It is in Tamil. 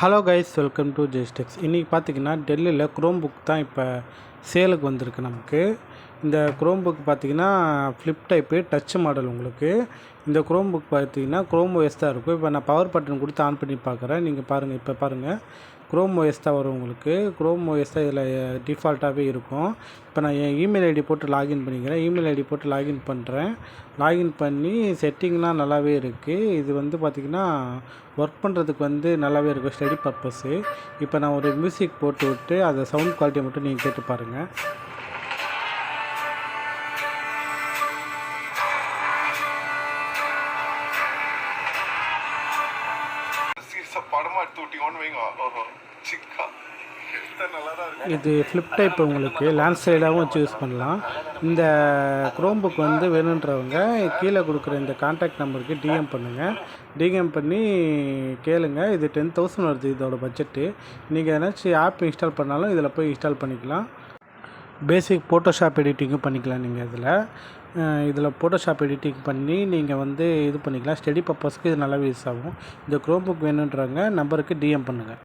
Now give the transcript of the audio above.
Hello guys, welcome to Jestechs. இன்றைக்கி பார்த்திங்கன்னா டெல்லியில் க்ரோம் புக் தான் இப்போ சேலுக்கு வந்திருக்கு. நமக்கு இந்த க்ரோம் புக் பார்த்திங்கன்னா ஃப்ளிப் டைப்பு டச் மாடல். உங்களுக்கு இந்த க்ரோம் புக் பார்த்திங்கன்னா க்ரோம் OS தான் இருக்கும். இப்போ நான் பவர் பட்டன் கொடுத்து ஆன் பண்ணி பார்க்குறேன். நீங்கள் பாருங்கள், இப்போ பாருங்கள், க்ரோம் OS தான் வரும். உங்களுக்கு க்ரோம் OS தான் இதில் டிஃபால்ட்டாகவே இருக்கும். இப்போ நான் என் இமெயில் ஐடி போட்டு லாகின் பண்ணிக்கிறேன். இமெயில் ஐடி போட்டு லாகின் பண்ணுறேன். லாகின் பண்ணி செட்டிங்லாம் நல்லாவே இருக்குது. இது வந்து பார்த்திங்கன்னா ஒர்க் பண்ணுறதுக்கு நல்லாவே இருக்கும், ஸ்டடி பர்பஸ்ஸு. இப்போ நான் ஒரு மியூசிக் போட்டு விட்டு அதை சவுண்ட் குவாலிட்டியை மட்டும் நீங்கள் கேட்டு பாருங்கள். இது ஃப்ளிப் டைப். உங்களுக்கு லேண்ட் ஸ்லைடாகவும் வச்சு யூஸ் பண்ணலாம். இந்த க்ரோம் புக் வேணுன்றவங்க கீழே கொடுக்குற இந்த கான்டாக்ட் நம்பருக்கு டிஎம் பண்ணுங்கள். டிஎம் பண்ணி கேளுங்க. இது 10,000 வருது இதோட பட்ஜெட்டு. நீங்கள் ஏதாச்சும் ஆப் இன்ஸ்டால் பண்ணாலும் இதில் போய் இன்ஸ்டால் பண்ணிக்கலாம். பேசிக் ஃபோட்டோஷாப் எடிட்டிங்கும் பண்ணிக்கலாம். நீங்கள் இதில் ஃபோட்டோஷாப் எடிட்டிங் பண்ணி நீங்கள் இது பண்ணிக்கலாம். ஸ்டடி பர்பஸ்க்கு இது நல்லாவே யூஸ் ஆகும். இந்த க்ரோம் புக் வேணுன்றவங்க நம்பருக்கு டிஎம் பண்ணுங்கள்.